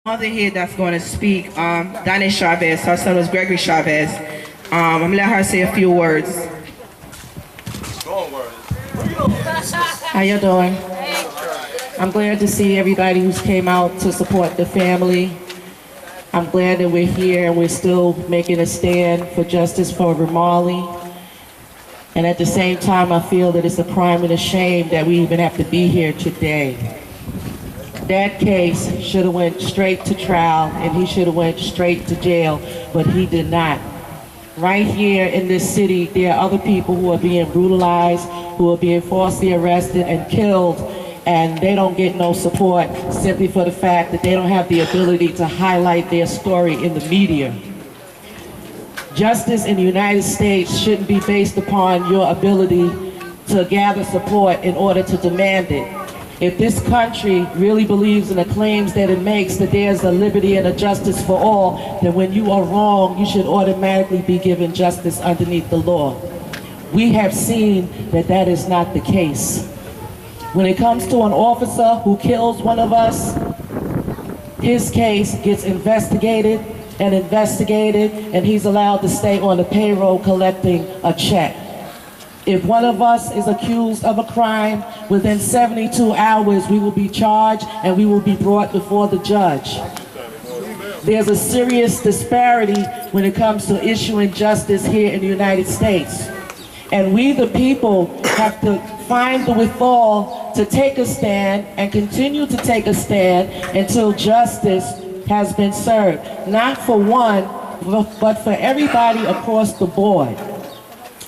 Mother here that's going to speak, Danette Chavez. Her son was Gregory Chavez. I'm going to let her say a few words. How you doing? I'm glad to see everybody who's came out to support the family. I'm glad that we're here and we're still making a stand for justice for Ramarley. And at the same time, I feel that it's a crime and a shame that we even have to be here today. That case should have went straight to trial and he should have went straight to jail, but he did not. Right here in this city, there are other people who are being brutalized, who are being falsely arrested and killed, and they don't get no support simply for the fact that they don't have the ability to highlight their story in the media. Justice in the United States shouldn't be based upon your ability to gather support in order to demand it. If this country really believes in the claims that it makes, that there's a liberty and a justice for all, then when you are wrong, you should automatically be given justice underneath the law. We have seen that that is not the case. When it comes to an officer who kills one of us, his case gets investigated, and he's allowed to stay on the payroll collecting a check. If one of us is accused of a crime, within 72 hours we will be charged and we will be brought before the judge. There's a serious disparity when it comes to issuing justice here in the United States. And we the people have to find the wherewithal to take a stand and continue to take a stand until justice has been served. Not for one, but for everybody across the board.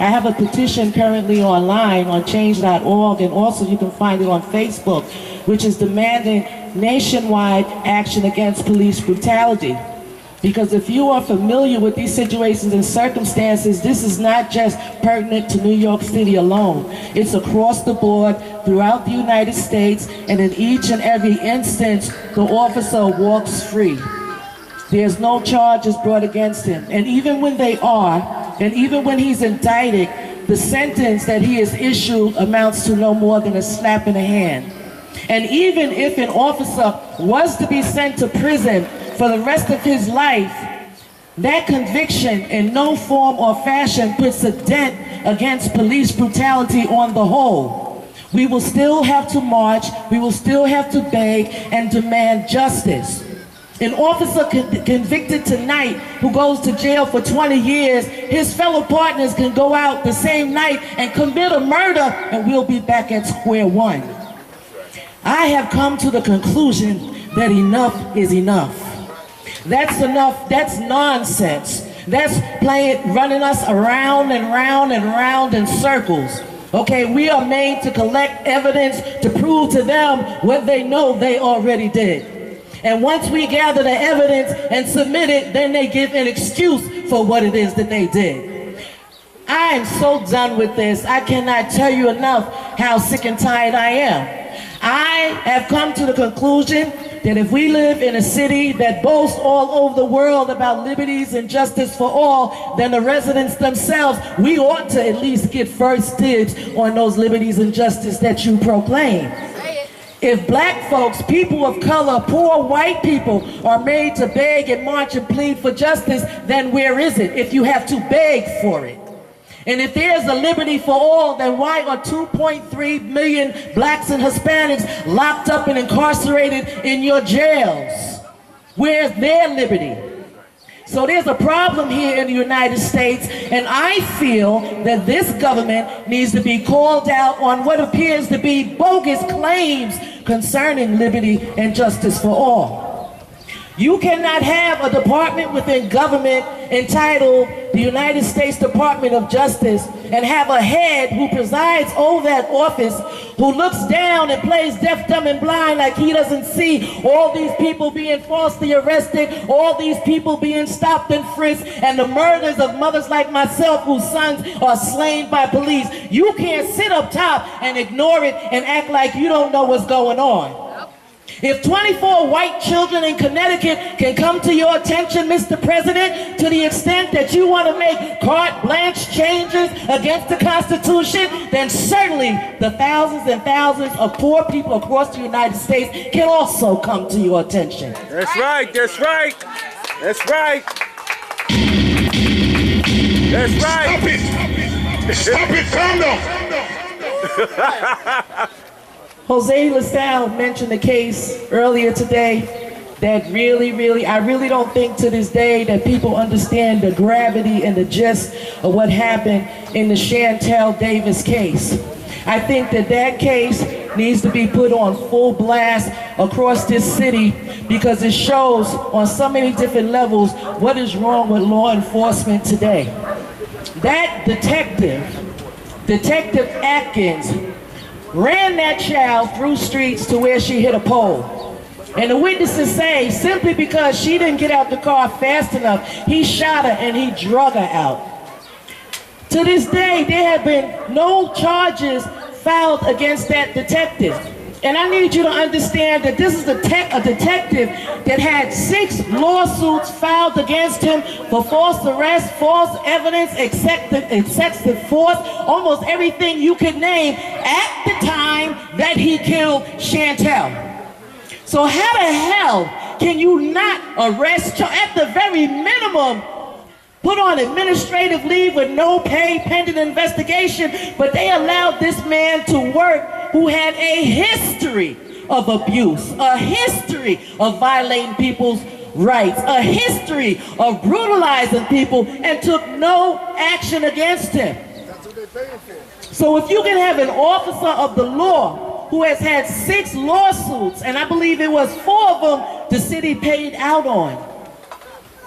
I have a petition currently online on change.org, and also you can find it on Facebook, which is demanding nationwide action against police brutality. Because if you are familiar with these situations and circumstances, this is not just pertinent to New York City alone. It's across the board throughout the United States, and in each and every instance, the officer walks free. There's no charges brought against him. And even when they are, and even when he's indicted, the sentence that he is issued amounts to no more than a slap in the hand. And even if an officer was to be sent to prison for the rest of his life, that conviction in no form or fashion puts a dent against police brutality on the whole. We will still have to march, we will still have to beg and demand justice. An officer convicted tonight who goes to jail for 20 years, his fellow partners can go out the same night and commit a murder, and we'll be back at square one. I have come to the conclusion that enough is enough. That's enough. That's nonsense. That's running us around and round and round in circles. Okay, we are made to collect evidence to prove to them what they know they already did. And once we gather the evidence and submit it, then they give an excuse for what it is that they did. I am so done with this. I cannot tell you enough how sick and tired I am. I have come to the conclusion that if we live in a city that boasts all over the world about liberties and justice for all, then the residents themselves, we ought to at least get first dibs on those liberties and justice that you proclaim. If black folks, people of color, poor white people are made to beg and march and plead for justice, then where is it if you have to beg for it? And if there's a liberty for all, then why are 2.3 million blacks and Hispanics locked up and incarcerated in your jails? Where's their liberty? So there's a problem here in the United States, and I feel that this government needs to be called out on what appears to be bogus claims concerning liberty and justice for all. You cannot have a department within government entitled the United States Department of Justice and have a head who presides over that office who looks down and plays deaf, dumb, and blind like he doesn't see all these people being falsely arrested, all these people being stopped and frisked, and the murders of mothers like myself whose sons are slain by police. You can't sit up top and ignore it and act like you don't know what's going on. If 24 white children in Connecticut can come to your attention, Mr. President, to the extent that you want to make carte blanche changes against the Constitution, then certainly the thousands and thousands of poor people across the United States can also come to your attention. That's right, that's right, that's right. That's right. Stop it, calm down. Jose LaSalle mentioned a case earlier today that I really don't think to this day that people understand the gravity and the gist of what happened in the Chantel Davis case. I think that case needs to be put on full blast across this city because it shows on so many different levels what is wrong with law enforcement today. That Detective Atkins, ran that child through streets to where she hit a pole. And the witnesses say simply because she didn't get out the car fast enough, he shot her and he drug her out. To this day, there have been no charges filed against that detective. And I need you to understand that this is a detective that had 6 lawsuits filed against him for false arrest, false evidence, excessive force, almost everything you could name at the time that he killed Chantel. So how the hell can you not arrest, at the very minimum, put on administrative leave with no pay pending investigation, but they allowed this man to work who had a history of abuse, a history of violating people's rights, a history of brutalizing people, and took no action against him. That's what they're paying for. So if you can have an officer of the law who has had 6 lawsuits, and I believe it was 4 of them the city paid out on,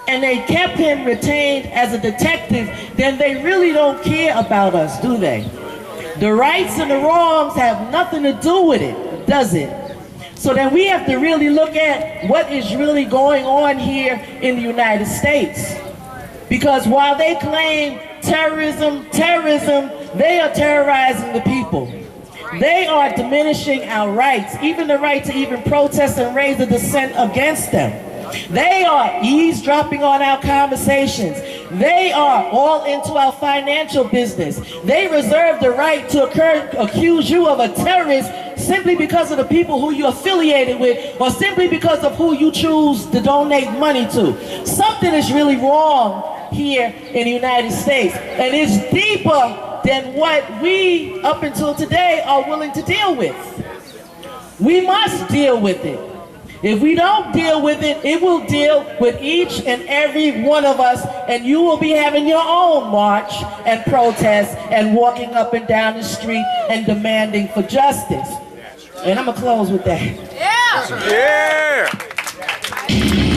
and they kept him retained as a detective, then they really don't care about us, do they? The rights and the wrongs have nothing to do with it, does it? So then we have to really look at what is really going on here in the United States. Because while they claim terrorism, they are terrorizing the people. They are diminishing our rights, even the right to even protest and raise a dissent against them. They are eavesdropping on our conversations. They are all into our financial business. They reserve the right to accuse you of a terrorist simply because of the people who you're affiliated with, or simply because of who you choose to donate money to. Something is really wrong here in the United States, and it's deeper than what we, up until today, are willing to deal with. We must deal with it. If we don't deal with it, it will deal with each and every one of us, and you will be having your own march and protest and walking up and down the street and demanding for justice. And I'm gonna close with that. Yeah!